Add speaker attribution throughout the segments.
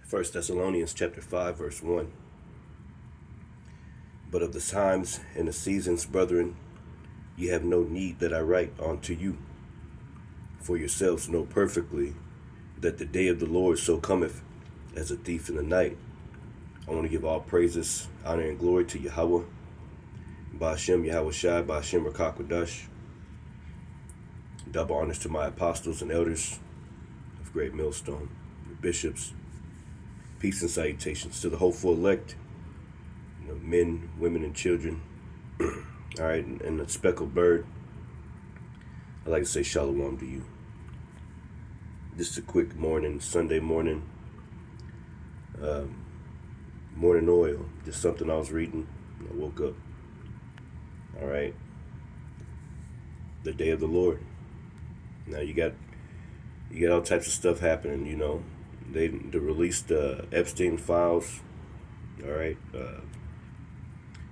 Speaker 1: Thessalonians chapter 5, verse 1. But of the times and the seasons, brethren, ye have no need that I write unto you. For yourselves know perfectly that the day of the Lord so cometh as a thief in the night. I want to give all praises, honor, and glory to Yahweh, Ba'ashem Yahweh Shai, Ba'ashem Rakakwadash. Double honors to my apostles and elders of Great Millstone, the bishops. Peace and salutations to the hopeful elect, men, women, and children. All right, and the speckled bird. I'd like to say shalom to you. Just a quick morning, Sunday morning, morning oil. Just something I was reading. I woke up. All right, the day of the Lord. Now you got all types of stuff happening. They released Epstein files. All right,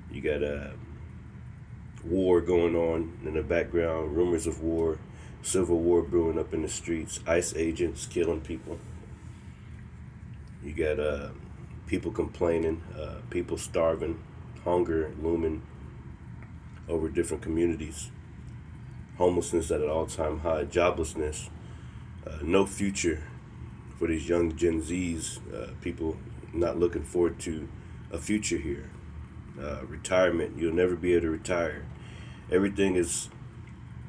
Speaker 1: you got a war going on in the background, rumors of war, civil war brewing up in the streets, ICE agents killing people. You got people complaining, people starving, hunger looming over different communities, homelessness at an all-time high, joblessness, no future for these young Gen Zs, people not looking forward to a future here. Retirement, you'll never be able to retire. Everything is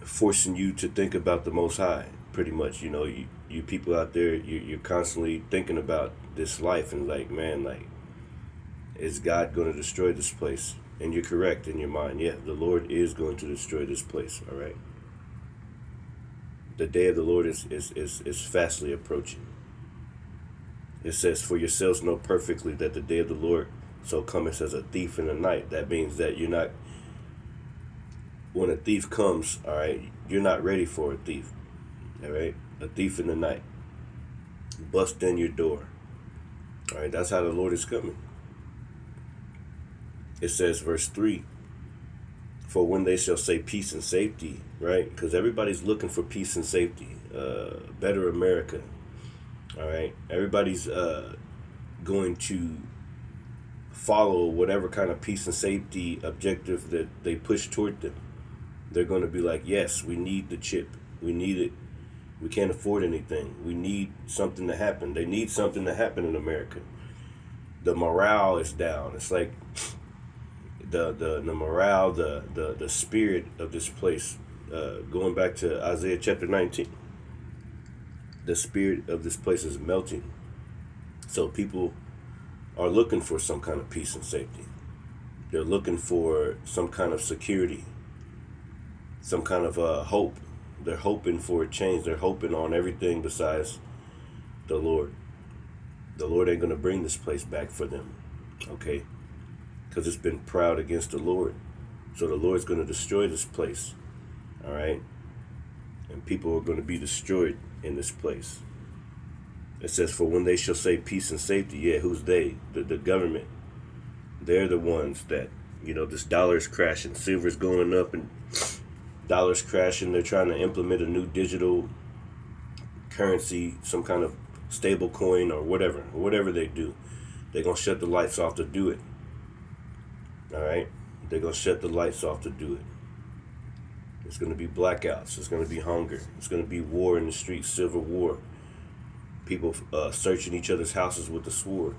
Speaker 1: forcing you to think about the Most High, pretty much. You people out there, you're constantly thinking about this life and is God going to destroy this place? And you're correct in your mind. Yeah, the Lord is going to destroy this place, all right? The day of the Lord is fastly approaching. It says, for yourselves know perfectly that the day of the Lord so cometh as a thief in the night. That means that when a thief comes, all right, you're not ready for a thief, all right? A thief in the night. Bust in your door. All right, that's how the Lord is coming. It says, verse 3, for when they shall say peace and safety, right? Because everybody's looking for peace and safety, better America, all right? Everybody's going to follow whatever kind of peace and safety objective that they push toward them. They're going to be like, yes, we need the chip. We need it. We can't afford anything. We need something to happen. They need something to happen in America. The morale is down. It's like the morale, the spirit of this place, going back to Isaiah chapter 19, the spirit of this place is melting. So people are looking for some kind of peace and safety. They're looking for some kind of security, some kind of hope. They're hoping for a change. They're hoping on everything besides the Lord. The Lord ain't going to bring this place back for them, okay? Because it's been proud against the Lord. So the Lord's going to destroy this place, all right? And people are going to be destroyed in this place. It says, for when they shall say peace and safety, yeah, who's they? The government. They're the ones that, this dollar is crashing, silver's going up and dollar's crashing. They're trying to implement a new digital currency, some kind of stable coin or whatever they do. They're going to shut the lights off to do it. All right? They're going to shut the lights off to do it. It's going to be blackouts. It's going to be hunger. It's going to be war in the streets, civil war. People searching each other's houses with the sword.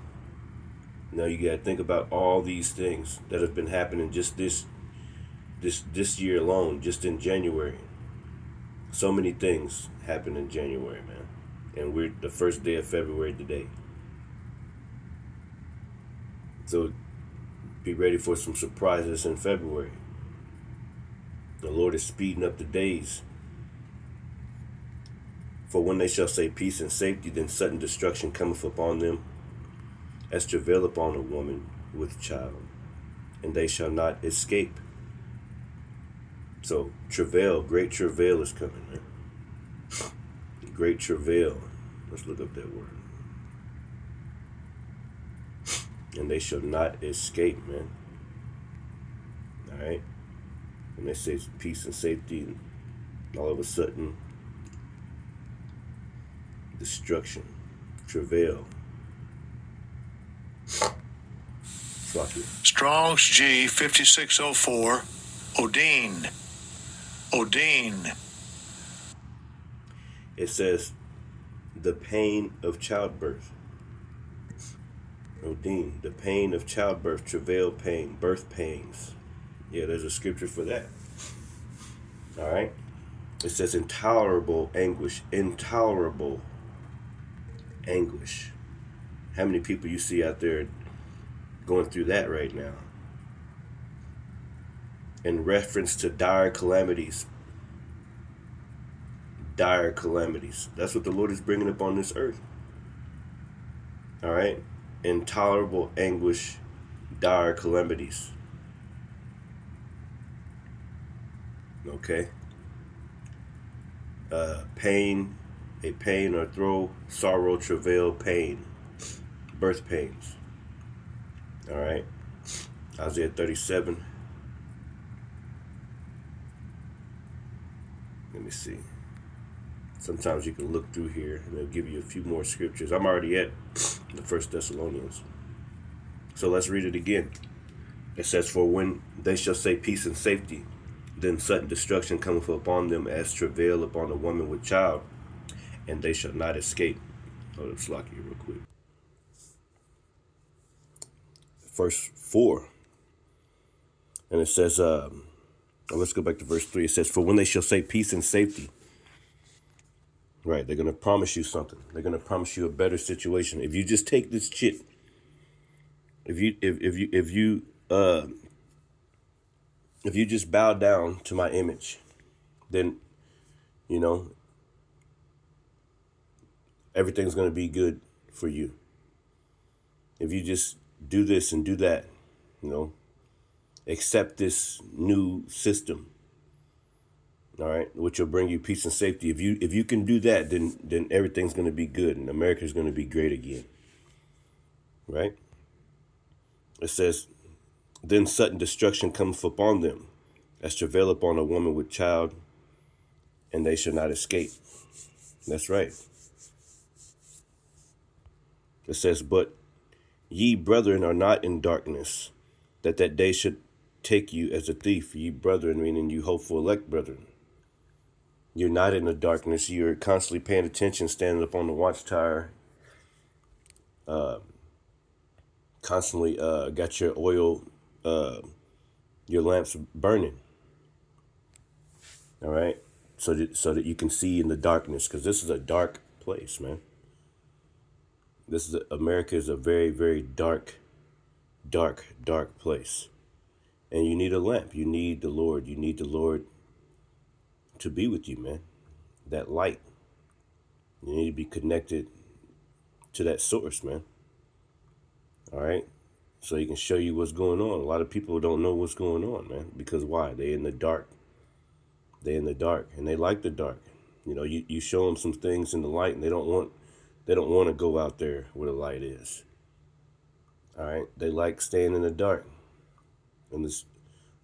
Speaker 1: Now you got to think about all these things that have been happening just this year alone, just in January. So many things happened in January, man. And we're the first day of February today. So be ready for some surprises in February. The Lord is speeding up the days. For when they shall say peace and safety, then sudden destruction cometh upon them, as travail upon a woman with child, and they shall not escape. So travail, great travail is coming, man. Great travail. Let's look up that word. And they shall not escape, man. All right? And they say peace and safety, and all of a sudden, destruction, travail. Slocky.
Speaker 2: Strong's G 5604, Odin. Odin.
Speaker 1: It says the pain of childbirth. Odin, the pain of childbirth, travail pain, birth pains. Yeah, there's a scripture for that. All right. It says intolerable anguish. Intolerable anguish. How many people you see out there going through that right now? In reference to dire calamities. Dire calamities. That's what the Lord is bringing upon this earth. All right. Intolerable anguish, dire calamities. Okay. Pain, a pain or throe, sorrow, travail, pain, birth pains. All right. Isaiah 37. Let me see. Sometimes you can look through here and they'll give you a few more scriptures. I'm already at the first Thessalonians. So let's read it again. It says, for when they shall say peace and safety, then sudden destruction cometh upon them as travail upon a woman with child, and they shall not escape. Hold up, Slocky, real quick. Verse 4. And it says, let's go back to verse 3. It says, for when they shall say peace and safety, right, they're going to promise you something. They're going to promise you a better situation. If you just take this shit, if you just bow down to my image, then, you know, everything's going to be good for you. If you just do this and do that, you know, accept this new system, all right, which will bring you peace and safety. If you can do that, then everything's going to be good and America's going to be great again, right? It says, then sudden destruction cometh upon them, as travail upon a woman with child, and they shall not escape. That's right. It says, but ye brethren are not in darkness, that day should take you as a thief. Ye brethren, meaning you hopeful elect brethren. You're not in the darkness. You're constantly paying attention, standing up on the watchtower, constantly got your oil, your lamps burning. All right, so that you can see in the darkness, because this is a dark place, man. America is a very, very dark place, and you need a lamp. You need the Lord. You need the Lord to be with you, man. That light. You need to be connected to that source, man. All right. So he can show you what's going on. A lot of people don't know what's going on, man. Because why? They're in the dark. They're in the dark, and they like the dark. You know, you show them some things in the light, and they don't want to go out there where the light is. All right. They like staying in the dark, in this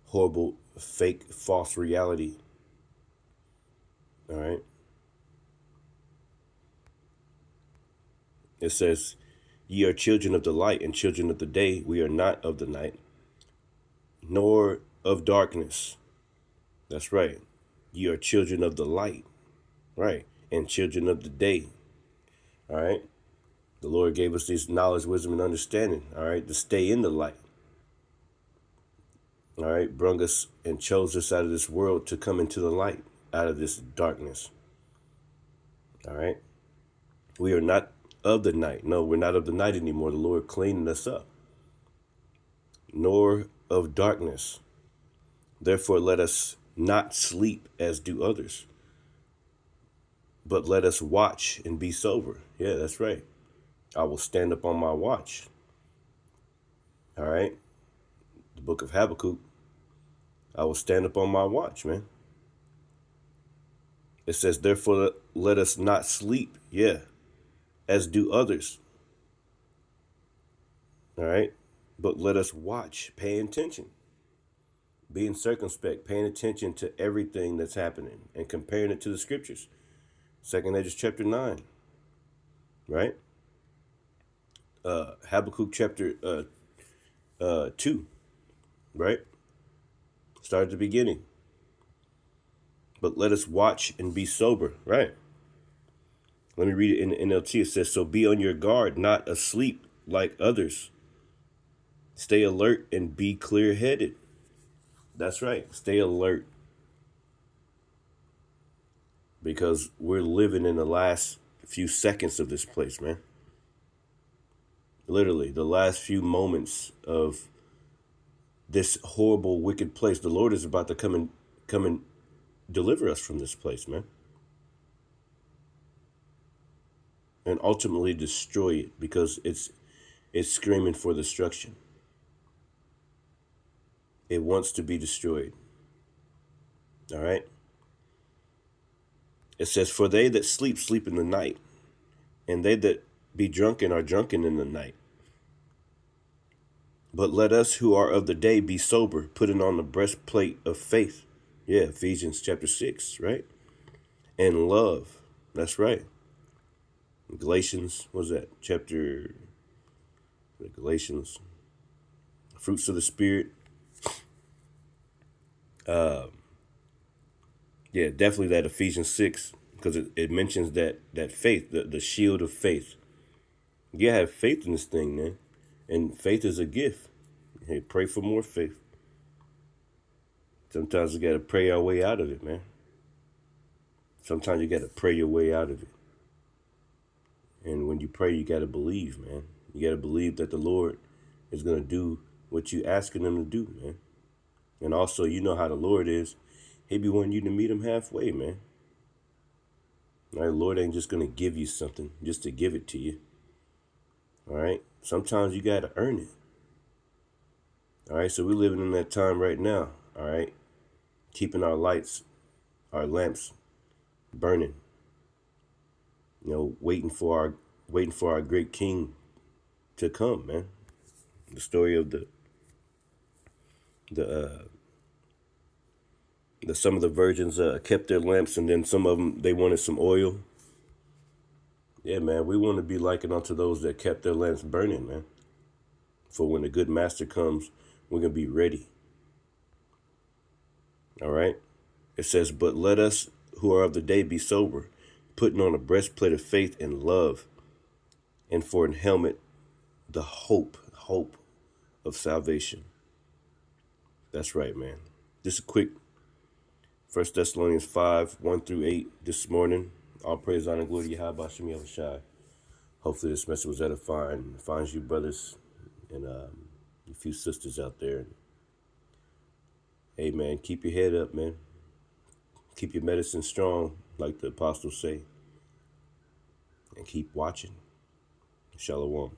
Speaker 1: horrible, fake, false reality. All right. It says, ye are children of the light and children of the day. We are not of the night, nor of darkness. That's right. Ye are children of the light, right, and children of the day. All right. The Lord gave us this knowledge, wisdom, and understanding, all right, to stay in the light. All right. Brung us and chose us out of this world to come into the light, out of this darkness. All right. We are not of the night. No, we're not of the night anymore. The Lord cleaning us up. Nor of darkness. Therefore, let us not sleep as do others, but let us watch and be sober. Yeah, that's right. I will stand up on my watch. All right. The book of Habakkuk. I will stand up on my watch, man. It says, therefore, let us not sleep. Yeah. As do others. All right. But let us watch, pay attention, being circumspect, paying attention to everything that's happening and comparing it to the scriptures. 2 Ezra chapter 9. Right. Habakkuk chapter 2, right? Start at the beginning. But let us watch and be sober, right? Let me read it in the NLT. It says, so be on your guard, not asleep like others. Stay alert and be clear-headed. That's right. Stay alert. Because we're living in the last few seconds of this place, man. Literally, the last few moments of this horrible, wicked place. The Lord is about to come and deliver us from this place, man. And ultimately destroy it, because it's screaming for destruction. It wants to be destroyed. All right? It says, for they that sleep, sleep in the night, and they that be drunken are drunken in the night. But let us who are of the day be sober, putting on the breastplate of faith. Yeah, Ephesians chapter 6, right? And love. That's right. Galatians, what's that? Galatians. Fruits of the Spirit. Yeah, definitely that Ephesians 6, because it mentions that faith, the shield of faith. You have faith in this thing, man. And faith is a gift. Hey, pray for more faith. Sometimes you got to pray our way out of it, man. Sometimes you got to pray your way out of it. And when you pray, you got to believe, man. You got to believe that the Lord is going to do what you asking him to do, man. And also, you know how the Lord is. He be wanting you to meet him halfway, man. All right, the Lord ain't just going to give you something just to give it to you. All right. Sometimes you got to earn it. All right. So we're living in that time right now. All right. Keeping our lights, our lamps burning. You know, waiting for our great King to come, man. The story of the some of the virgins kept their lamps, and then some of them, they wanted some oil. Yeah, man, we want to be likened unto those that kept their lamps burning, man. For when the good master comes, we're going to be ready. All right? It says, but let us who are of the day be sober, putting on a breastplate of faith and love, and for an helmet, the hope of salvation. That's right, man. Just a quick 1 Thessalonians 5, 1 through 8 this morning. All praise, honor, and glory to Yahweh Shem Yahushai. Hopefully this message was edifying. Finds you brothers and a few sisters out there. Hey, man, keep your head up, man. Keep your medicine strong, like the apostles say. And keep watching. Shalom.